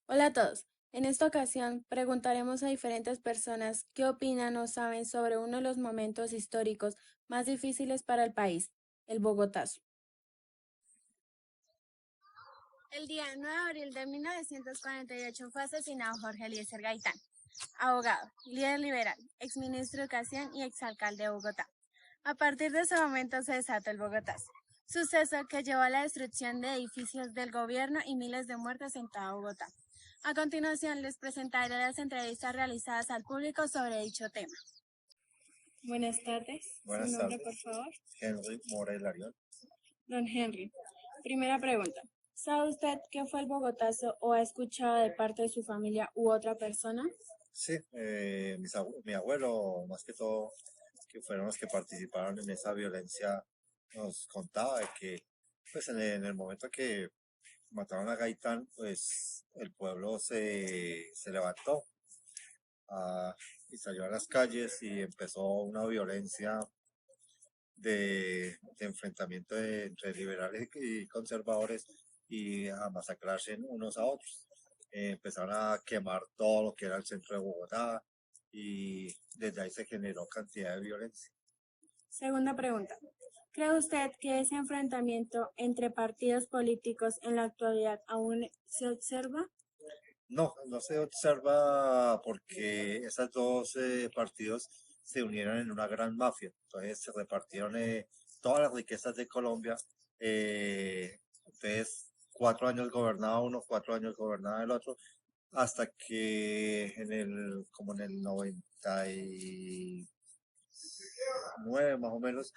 Hola a todos. En esta ocasión preguntaremos a diferentes personas qué opinan o saben sobre uno de los momentos históricos más difíciles para el país, el Bogotazo. El día 9 de abril de 1948 fue asesinado Jorge Eliezer Gaitán, abogado, líder liberal, exministro de Educación y exalcalde de Bogotá. A partir de ese momento se desató el Bogotazo, suceso que llevó a la destrucción de edificios del gobierno y miles de muertes en toda Bogotá. A continuación les presentaré las entrevistas realizadas al público sobre dicho tema. Buenas tardes. Buenas Su nombre, tardes. por favor. Henry Morel Arión. Don Henry. Primera pregunta. ¿Sabe usted qué fue el Bogotazo o ha escuchado de parte de su familia u otra persona? Sí, mi abuelo, más que todo, que fueron los que participaron en esa violencia, nos contaba de que, pues en el momento que mataron a Gaitán, pues el pueblo se levantó y salió a las calles y empezó una violencia de enfrentamiento entre liberales y conservadores y a masacrarse unos a otros. Empezaron a quemar todo lo que era el centro de Bogotá y desde ahí se generó cantidad de violencia. Segunda pregunta. ¿Cree usted que ese enfrentamiento entre partidos políticos en la actualidad aún se observa? No, no se observa porque esos dos partidos se unieron en una gran mafia. Entonces se repartieron todas las riquezas de Colombia. Entonces, 4 años gobernaba uno, 4 años gobernaba el otro, hasta que como en el 99 más o menos,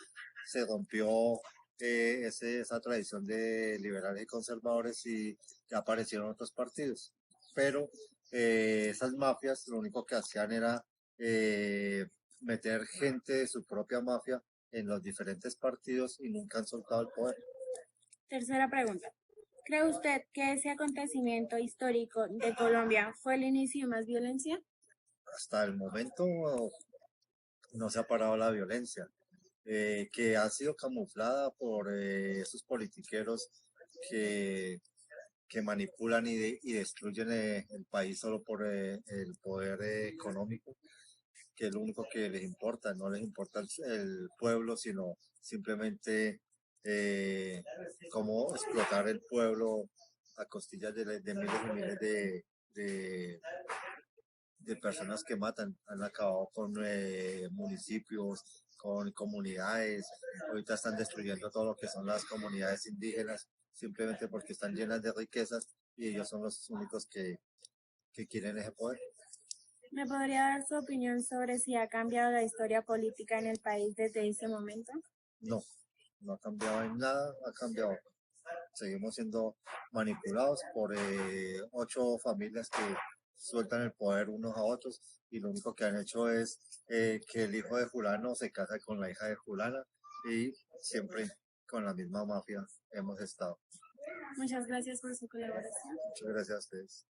se rompió esa tradición de liberales y conservadores y ya aparecieron otros partidos. Pero esas mafias lo único que hacían era eh, meter gente de su propia mafia en los diferentes partidos y nunca han soltado el poder. Tercera pregunta. ¿Cree usted que ese acontecimiento histórico de Colombia fue el inicio de más violencia? Hasta el momento no se ha parado la violencia, que ha sido camuflada por esos politiqueros que, que manipulan y destruyen el país solo por el poder económico, que es lo único que les importa. No les importa el pueblo, sino simplemente eh, cómo explotar el pueblo a costillas de miles y miles de, de personas que matan. Han acabado con municipios, con comunidades. Ahorita están destruyendo todo lo que son las comunidades indígenas, simplemente porque están llenas de riquezas y ellos son los únicos que quieren ese poder. ¿Me podría dar su opinión sobre si ha cambiado la historia política en el país desde ese momento? No, no ha cambiado en nada, ha cambiado. Seguimos siendo manipulados por 8 familias que sueltan el poder unos a otros y lo único que han hecho es que el hijo de fulano se casa con la hija de fulana y siempre con la misma mafia hemos estado. Muchas gracias por su colaboración. Muchas gracias a ustedes.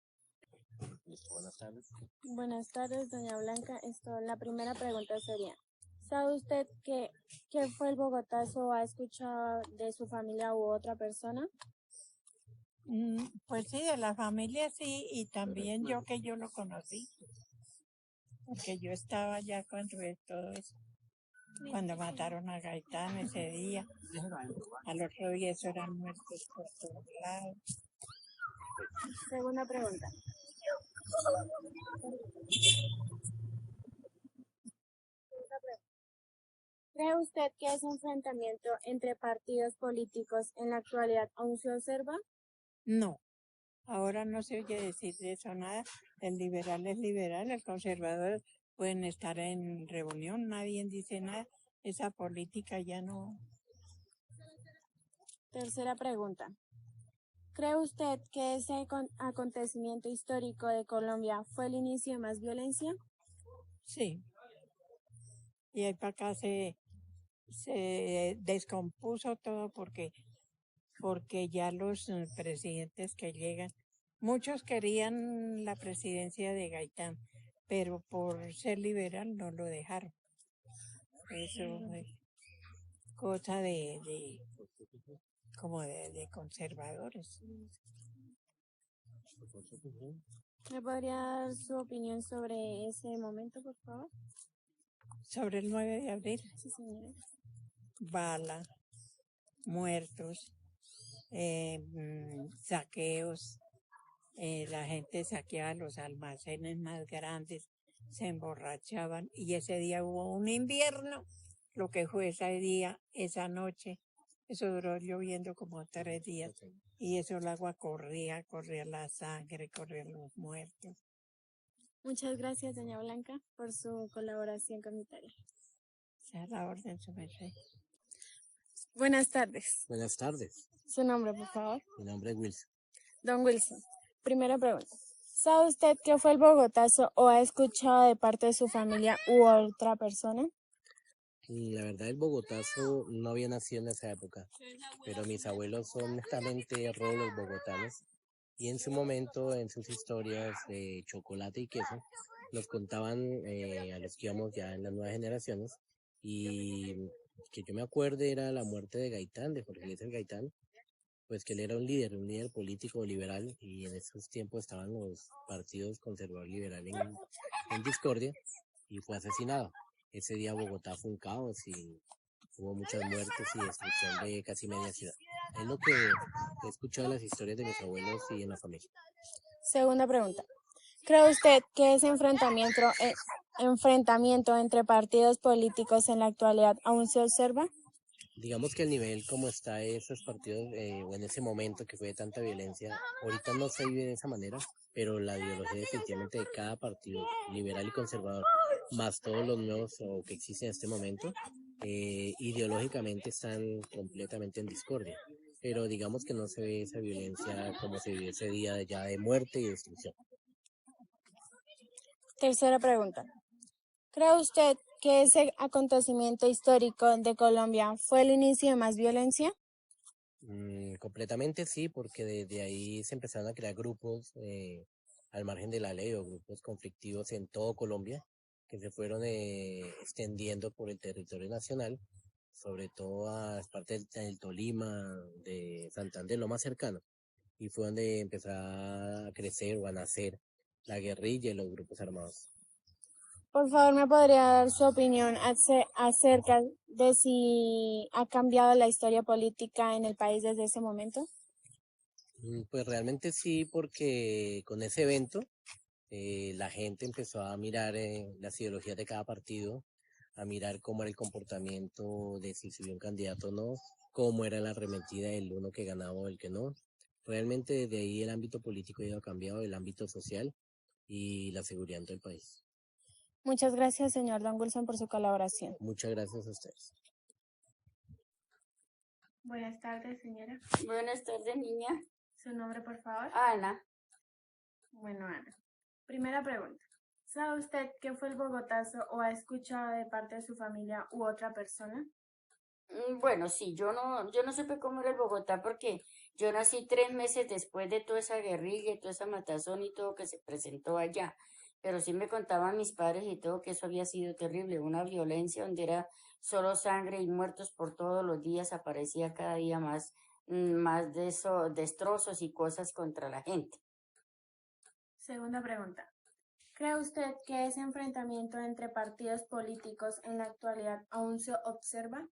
Buenas tardes. Buenas tardes, doña Blanca. La primera pregunta sería, ¿sabe usted qué fue el Bogotazo o ha escuchado de su familia u otra persona? Pues sí, de la familia sí, y también yo que yo lo conocí, porque yo estaba ya cuando todo eso, cuando mataron a Gaitán ese día, al otro día eso eran muertos por todos lados. Segunda pregunta. ¿Cree usted que ese enfrentamiento entre partidos políticos en la actualidad aún se observa? No, ahora no se oye decir de eso nada. El liberal es liberal, el conservador pueden estar en reunión, nadie dice nada. Esa política ya no. Tercera pregunta. ¿Cree usted que ese acontecimiento histórico de Colombia fue el inicio de más violencia? Sí. Y ahí para acá se descompuso todo porque ya los presidentes que llegan, muchos querían la presidencia de Gaitán, pero por ser liberal no lo dejaron. Eso es cosa como de conservadores. ¿Me podría dar su opinión sobre ese momento, por favor? Sobre el 9 de abril, Sí, señora. bala, muertos, saqueos, la gente saqueaba los almacenes más grandes, se emborrachaban y ese día hubo un invierno, lo que fue ese día, esa noche, eso duró lloviendo como 3 días y eso el agua corría la sangre, corrían los muertos. Muchas gracias, doña Blanca, por su colaboración con mi tarea. Sea la orden, su merced. Buenas tardes. Buenas tardes, Su nombre, por favor. mi nombre es Wilson. Don Wilson, primera pregunta. ¿Sabe usted qué fue el Bogotazo o ha escuchado de parte de su familia u otra persona? La verdad, el bogotazo no había nacido en esa época, pero mis abuelos son netamente rolos bogotanos y en su momento, en sus historias de chocolate y queso, nos contaban a los que íbamos ya en las nuevas generaciones y que yo me acuerde era la muerte de Gaitán, de Jorge Eliezer Gaitán, pues que él era un líder político liberal y en esos tiempos estaban los partidos conservador y liberal en discordia y fue asesinado. Ese día Bogotá fue un caos y hubo muchas muertes y destrucción de casi media ciudad. Es lo que he escuchado de las historias de mis abuelos y en la familia. Segunda pregunta. ¿Cree usted que ese enfrentamiento entre partidos políticos en la actualidad aún se observa? Digamos que el nivel como está esos partidos, o en ese momento que fue de tanta violencia, ahorita no se vive de esa manera, pero la ideología definitivamente de cada partido, liberal y conservador, más todos los nuevos o que existen en este momento, ideológicamente están completamente en discordia. Pero digamos que no se ve esa violencia como se vivió ese día ya de muerte y destrucción. Tercera pregunta. ¿Cree usted que ese acontecimiento histórico de Colombia fue el inicio de más violencia? Completamente sí, porque desde ahí se empezaron a crear grupos al margen de la ley o grupos conflictivos en todo Colombia que se fueron extendiendo por el territorio nacional, sobre todo a las partes del Tolima, de Santander, lo más cercano, y fue donde empezó a crecer o a nacer la guerrilla y los grupos armados. Por favor, ¿me podría dar su opinión acerca de si ha cambiado la historia política en el país desde ese momento? Pues realmente sí, porque con ese evento la gente empezó a mirar las ideologías de cada partido, a mirar cómo era el comportamiento de si subía un candidato o no, cómo era la arremetida del uno que ganaba o el que no. Realmente desde ahí el ámbito político ha ido cambiando, el ámbito social y la seguridad del país. Muchas gracias, señor Don Wilson, por su colaboración. Muchas gracias a ustedes. Buenas tardes, señora. Buenas tardes, niña. ¿Su nombre, por favor? Ana. Bueno, Ana. Primera pregunta. ¿Sabe usted qué fue el Bogotazo o ha escuchado de parte de su familia u otra persona? Bueno, sí, yo no supe cómo era el Bogotá porque yo nací 3 meses después de toda esa guerrilla y toda esa matazón y todo que se presentó allá. Pero sí me contaban mis padres y todo que eso había sido terrible, una violencia donde era solo sangre y muertos por todos los días, aparecía cada día más de eso, destrozos y cosas contra la gente. Segunda pregunta. ¿Cree usted que ese enfrentamiento entre partidos políticos en la actualidad aún se observa?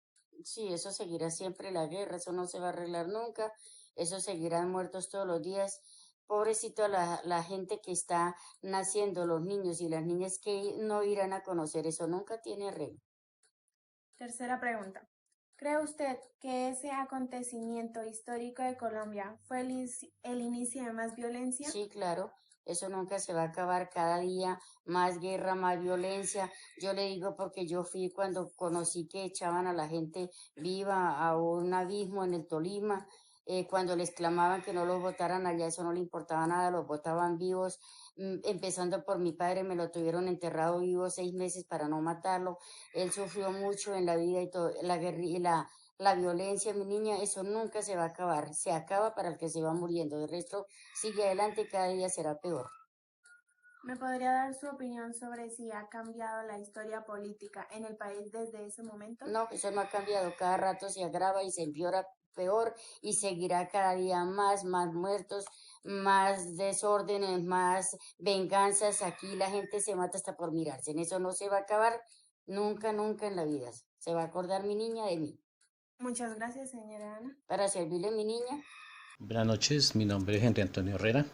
Sí, eso seguirá siempre la guerra, eso no se va a arreglar nunca, eso seguirán muertos todos los días. Pobrecito la gente que está naciendo, los niños y las niñas que no irán a conocer, eso nunca tiene arreglo. Tercera pregunta. ¿Cree usted que ese acontecimiento histórico de Colombia fue el inicio de más violencia? Sí, claro, eso nunca se va a acabar, cada día más guerra, más violencia. Yo le digo porque yo fui cuando conocí que echaban a la gente viva a un abismo en el Tolima, cuando les clamaban que no los votaran allá, eso no le importaba nada, los votaban vivos, empezando por mi padre, me lo tuvieron enterrado vivo 6 meses para no matarlo. Él sufrió mucho en la vida y todo, la guerrilla, la violencia, mi niña, eso nunca se va a acabar. Se acaba para el que se va muriendo. De resto, sigue adelante y cada día será peor. ¿Me podría dar su opinión sobre si ha cambiado la historia política en el país desde ese momento? No, eso no ha cambiado. Cada rato se agrava y se empeora peor y seguirá cada día más muertos, más desórdenes, más venganzas. Aquí la gente se mata hasta por mirarse. En eso no se va a acabar nunca, nunca en la vida. Se va a acordar mi niña de mí. Muchas gracias, señora Ana. Para servirle, mi niña. Buenas noches, mi nombre es Henry Antonio Herrera.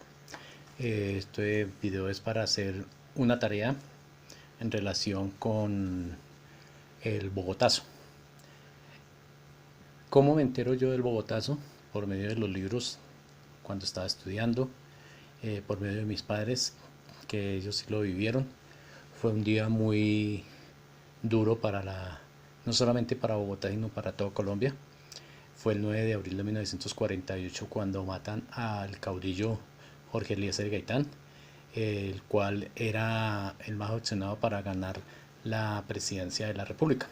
Este video es para hacer una tarea en relación con el Bogotazo. ¿Cómo me entero yo del Bogotazo? Por medio de los libros cuando estaba estudiando, por medio de mis padres, que ellos sí lo vivieron. Fue un día muy duro no solamente para Bogotá, sino para toda Colombia. Fue el 9 de abril de 1948 cuando matan al caudillo Jorge Eliezer Gaitán, el cual era el más opcionado para ganar la presidencia de la República.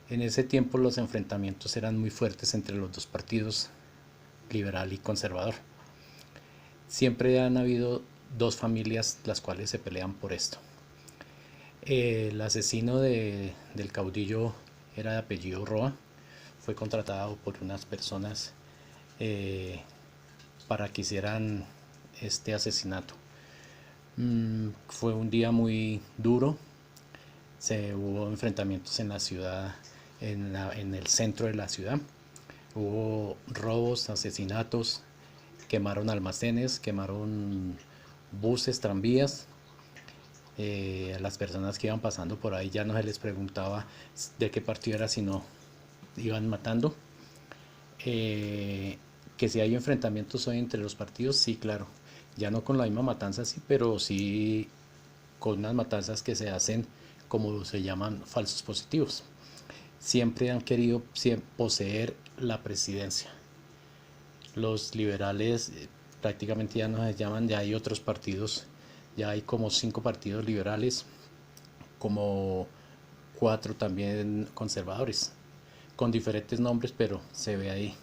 En ese tiempo los enfrentamientos eran muy fuertes entre los dos partidos, liberal y conservador. Siempre han habido dos familias las cuales se pelean por esto. El asesino del caudillo era de apellido Roa. Fue contratado por unas personas para que hicieran este asesinato. Fue un día muy duro. Hubo enfrentamientos en la ciudad, en el centro de la ciudad. Hubo robos, asesinatos, quemaron almacenes, quemaron buses, tranvías. A las personas que iban pasando por ahí ya no se les preguntaba de qué partido era, sino iban matando. Que si hay enfrentamientos hoy entre los partidos, sí, claro, ya no con la misma matanza, sí, pero sí con unas matanzas que se hacen, como se llaman, falsos positivos. Siempre han querido poseer la presidencia. Los liberales prácticamente ya no se llaman, ya hay otros partidos, ya hay como 5 partidos liberales, como 4 también conservadores, con diferentes nombres, pero se ve ahí,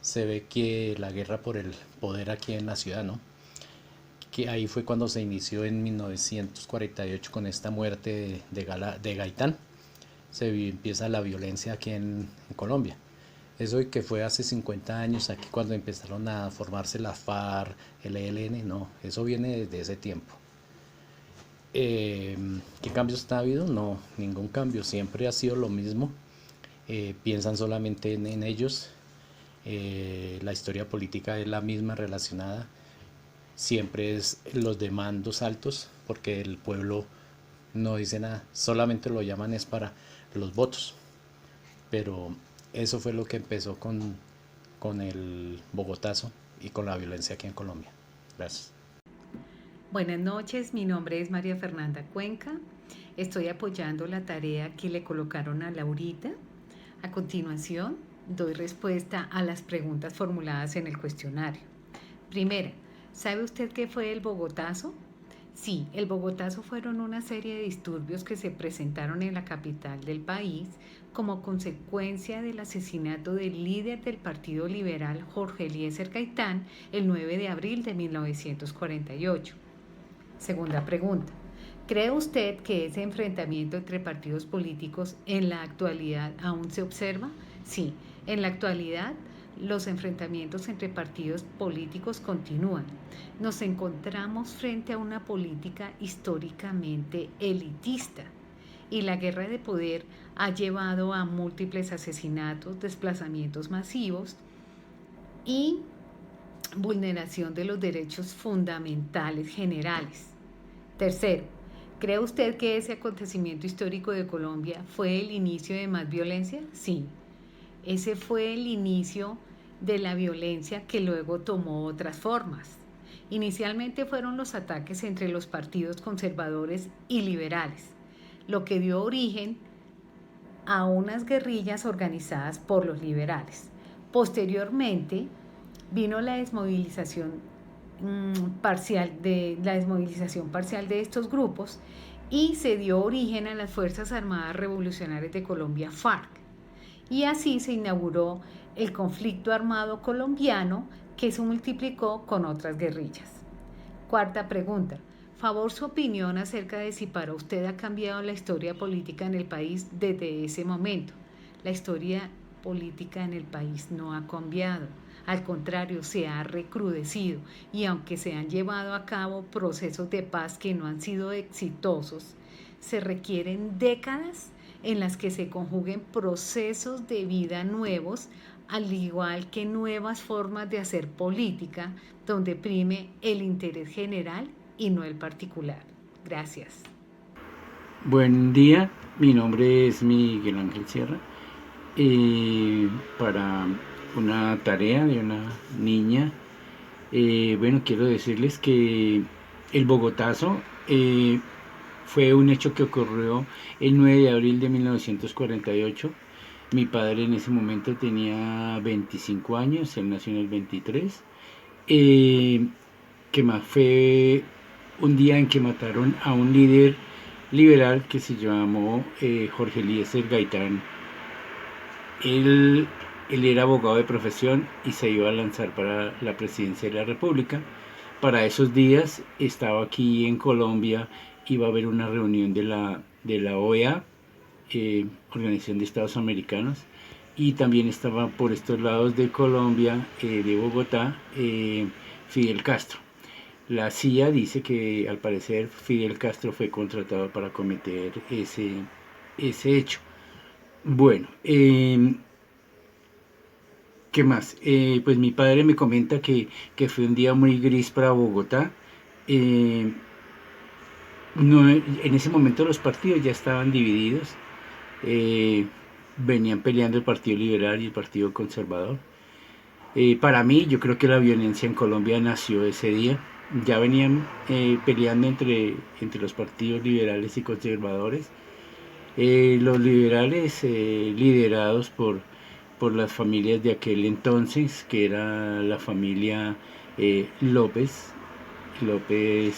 se ve que la guerra por el poder aquí en la ciudad, ¿no? Que ahí fue cuando se inició en 1948 con esta muerte de Gaitán. Empieza la violencia aquí en Colombia. Eso que fue hace 50 años, aquí cuando empezaron a formarse la FARC, el ELN, no, eso viene desde ese tiempo. ¿Qué cambios ha habido? No, ningún cambio, siempre ha sido lo mismo. Piensan solamente en ellos. La historia política es la misma relacionada. Siempre es los de mandos altos, porque el pueblo no dice nada, solamente lo llaman es para los votos. Pero eso fue lo que empezó con el Bogotazo y con la violencia aquí en Colombia. Gracias. Buenas noches, mi nombre es María Fernanda Cuenca. Estoy apoyando la tarea que le colocaron a Laurita. A continuación, doy respuesta a las preguntas formuladas en el cuestionario. Primera, ¿sabe usted qué fue el Bogotazo? Sí, el Bogotazo fueron una serie de disturbios que se presentaron en la capital del país como consecuencia del asesinato del líder del Partido Liberal Jorge Eliezer Gaitán el 9 de abril de 1948. Segunda pregunta, ¿cree usted que ese enfrentamiento entre partidos políticos en la actualidad aún se observa? Sí, en la actualidad los enfrentamientos entre partidos políticos continúan. Nos encontramos frente a una política históricamente elitista y la guerra de poder ha llevado a múltiples asesinatos, desplazamientos masivos y vulneración de los derechos fundamentales generales. Tercero, ¿cree usted que ese acontecimiento histórico de Colombia fue el inicio de más violencia? Sí. Ese fue el inicio de la violencia que luego tomó otras formas. Inicialmente fueron los ataques entre los partidos conservadores y liberales, lo que dio origen a unas guerrillas organizadas por los liberales. Posteriormente vino la desmovilización parcial de estos grupos y se dio origen a las Fuerzas Armadas Revolucionarias de Colombia, FARC. Y así se inauguró el conflicto armado colombiano que se multiplicó con otras guerrillas. Cuarta pregunta. Favor su opinión acerca de si para usted ha cambiado la historia política en el país desde ese momento. La historia política en el país no ha cambiado. Al contrario, se ha recrudecido y aunque se han llevado a cabo procesos de paz que no han sido exitosos, se requieren décadas en las que se conjuguen procesos de vida nuevos, al igual que nuevas formas de hacer política, donde prime el interés general y no el particular. Gracias. Buen día, mi nombre es Miguel Ángel Sierra. Para una tarea de una niña, bueno, quiero decirles que el Bogotazo fue un hecho que ocurrió el 9 de abril de 1948. Mi padre en ese momento tenía 25 años, él nació en el 23. Que más fue un día en que mataron a un líder liberal que se llamó Jorge Eliezer Gaitán. Él era abogado de profesión y se iba a lanzar para la presidencia de la República. Para esos días estaba aquí en Colombia, iba a haber una reunión de la OEA, Organización de Estados Americanos, y también estaba por estos lados de Colombia, de Bogotá, Fidel Castro. La CIA dice que al parecer Fidel Castro fue contratado para cometer ese hecho. Bueno, ¿qué más? Pues mi padre me comenta que fue un día muy gris para Bogotá. No, en ese momento los partidos ya estaban divididos. Venían peleando el Partido Liberal y el Partido Conservador. Para mí, yo creo que la violencia en Colombia nació ese día. Ya venían peleando entre los partidos liberales y conservadores. Los liberales, liderados por las familias de aquel entonces, que era la familia López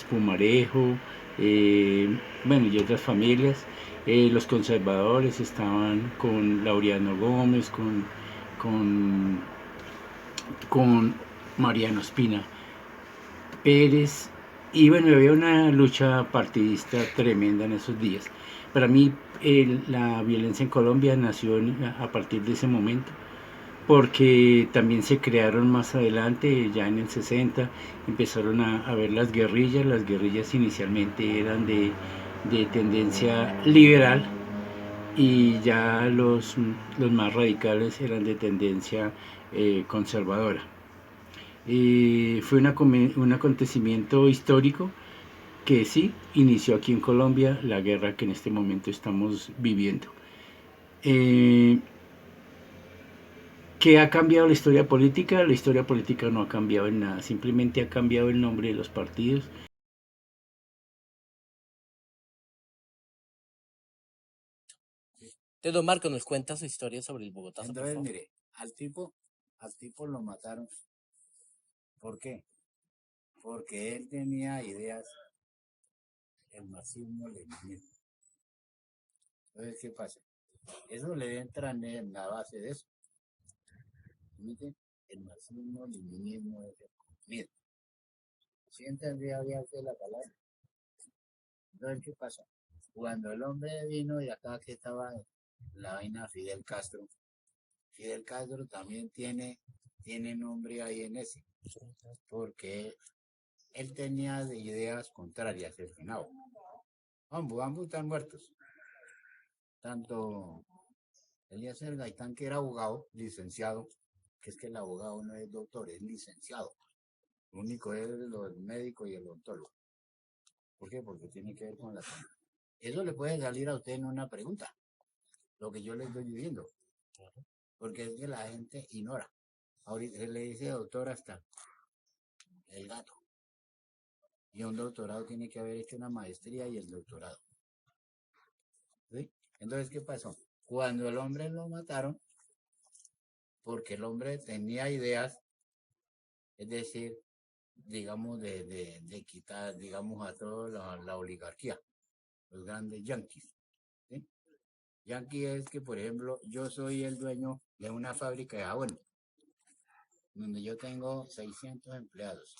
Pumarejo, bueno, y otras familias. Los conservadores estaban con Laureano Gómez, con Mariano Espina Pérez, y bueno, había una lucha partidista tremenda en esos días. Para mí la violencia en Colombia nació a partir de ese momento, porque también se crearon más adelante, ya en el 60, empezaron a ver las guerrillas. Las guerrillas inicialmente eran de tendencia liberal, y ya los más radicales eran de tendencia conservadora. Fue un acontecimiento histórico que sí inició aquí en Colombia la guerra que en este momento estamos viviendo. ¿Qué ha cambiado la historia política? La historia política no ha cambiado en nada, simplemente ha cambiado el nombre de los partidos. Entonces, don Marco, nos cuenta su historia sobre el Bogotazo, por Entonces, favor. mire, al tipo lo mataron. ¿Por qué? Porque él tenía ideas del marxismo-leninismo. Entonces, ¿qué pasa? Eso le entra en la base de eso. ¿Entienden? El marxismo-leninismo es el comunismo. ¿Sí entendía bien la palabra? Entonces, ¿qué pasa? Cuando el hombre vino y acá que estaba la vaina Fidel Castro también tiene nombre ahí en ese, porque él tenía de ideas contrarias, el Genao. Ambos están muertos. Tanto Eliezer Gaitán, que era abogado, licenciado, que es que el abogado no es doctor, es licenciado. Lo único es el médico y el odontólogo. ¿Por qué? Porque tiene que ver con la salud. Eso le puede salir a usted en una pregunta, lo que yo le estoy diciendo. Porque es que la gente ignora. Ahorita se le dice doctor hasta el gato. Y un doctorado tiene que haber hecho una maestría y el doctorado. ¿Sí? Entonces, ¿qué pasó? Cuando el hombre lo mataron, porque el hombre tenía ideas, es decir, digamos, de quitar, digamos, a toda la oligarquía, los grandes yanquis. ¿Sí? Yankee es que, por ejemplo, yo soy el dueño de una fábrica de jabón, donde yo tengo 600 empleados.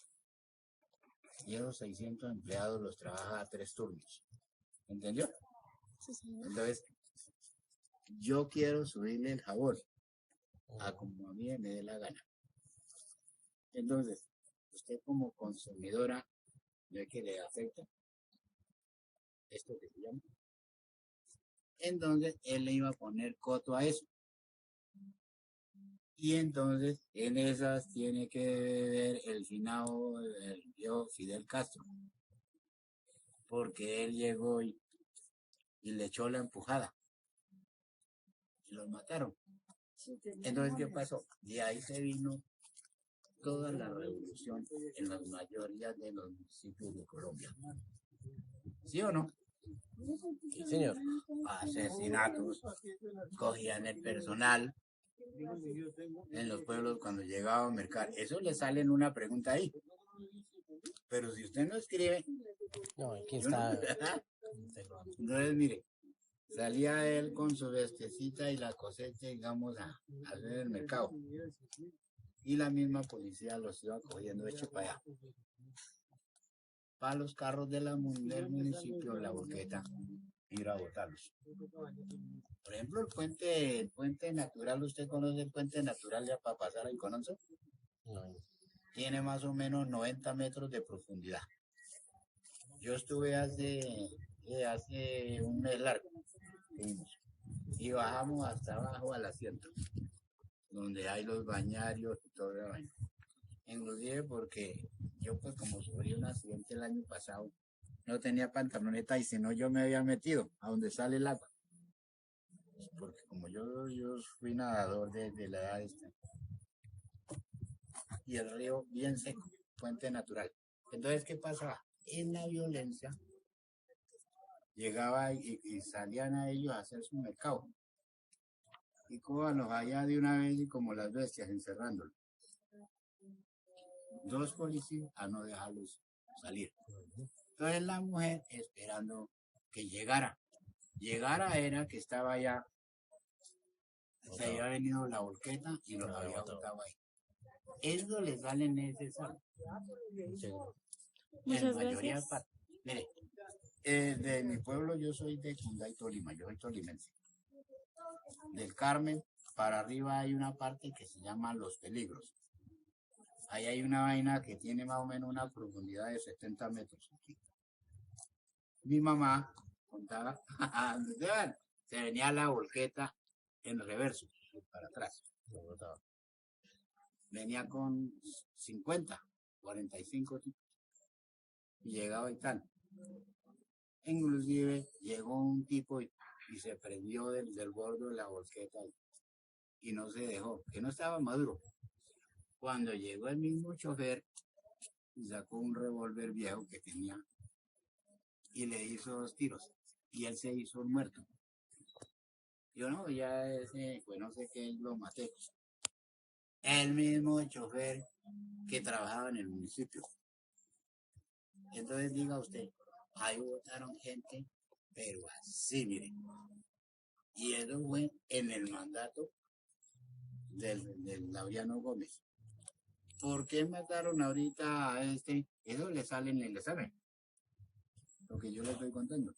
Y esos 600 empleados los trabaja a 3 turnos. ¿Entendió? Sí, señor. Entonces, yo quiero subirle el jabón a como a mí me dé la gana. Entonces, usted como consumidora, ¿no es que le afecta esto que se llama? Entonces, él le iba a poner coto a eso. Y entonces, en esas tiene que ver el finado, el viejo Fidel Castro. Porque él llegó y le echó la empujada. Y los mataron. Entonces, ¿qué pasó? De ahí se vino toda la revolución en la mayoría de los municipios de Colombia. ¿Sí o no? Sí, señor. Asesinatos, cogían el personal en los pueblos cuando llegaba a mercar. Eso le sale en una pregunta ahí. Pero si usted no escribe, No, aquí yo no- está. Entonces, mire, salía él con su vestecita y la cosecha, digamos, a hacer el mercado. Y la misma policía los iba cogiendo eche para allá. Para los carros del municipio, la volqueta, ir a botarlos. Por ejemplo, el puente natural, ¿usted conoce el puente natural ya para pasar al Cononso? No. Tiene más o menos 90 metros de profundidad. Yo estuve hace un mes largo, fuimos, y bajamos hasta abajo al asiento, donde hay los bañarios y todo eso. Inclusive porque yo pues como sufrí un accidente el año pasado, no tenía pantaloneta y si no yo me había metido a donde sale el agua. Porque como yo fui nadador desde la edad esta. Y el río bien seco, fuente natural. Entonces, ¿qué pasaba? En la violencia llegaba y salían a ellos a hacer su mercado. Y cóbanos allá de una vez y como las bestias encerrándolos. 2 policías a no dejarlos salir. Entonces la mujer esperando que llegara. Llegara era que estaba allá, se había venido la volqueta y los había botado ahí. Eso le sale necesario. Muchas mayoría gracias. Mire, de mi pueblo yo soy de Cunday, Tolima, yo soy tolimense. Del Carmen para arriba hay una parte que se llama Los Peligros. Ahí hay una vaina que tiene más o menos una profundidad de 70 metros. Mi mamá contaba, se venía la volqueta en reverso, para atrás. Venía con 50, 45 y llegaba y tal. Inclusive llegó un tipo y se prendió del borde de la volqueta y no se dejó, que no estaba maduro. Cuando llegó el mismo chofer y sacó un revólver viejo que tenía y le hizo 2 tiros y él se hizo muerto. Yo no, ya ese, pues no sé qué, lo maté. El mismo chofer que trabajaba en el municipio. Entonces diga usted, ahí votaron gente, pero así, miren. Y eso fue en el mandato del Laureano Gómez. ¿Por qué mataron ahorita a este? Eso le sale en el examen. Lo que yo le estoy contando.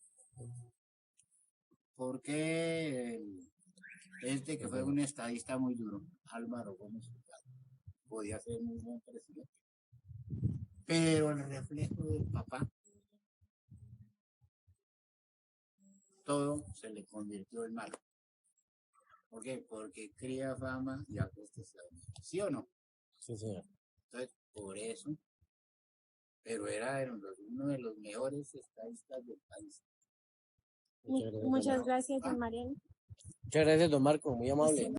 ¿Por qué este que fue un estadista muy duro, Álvaro Gómez, podía ser muy buen presidente? Pero el reflejo del papá, todo se le convirtió en malo. ¿Por qué? Porque cría fama y apuesta. ¿Sí o no? Sí, señor. Entonces, por eso, pero era uno de los mejores estadistas del país. Muchas gracias, don Mariano. Muchas gracias, don Marco, muy amable.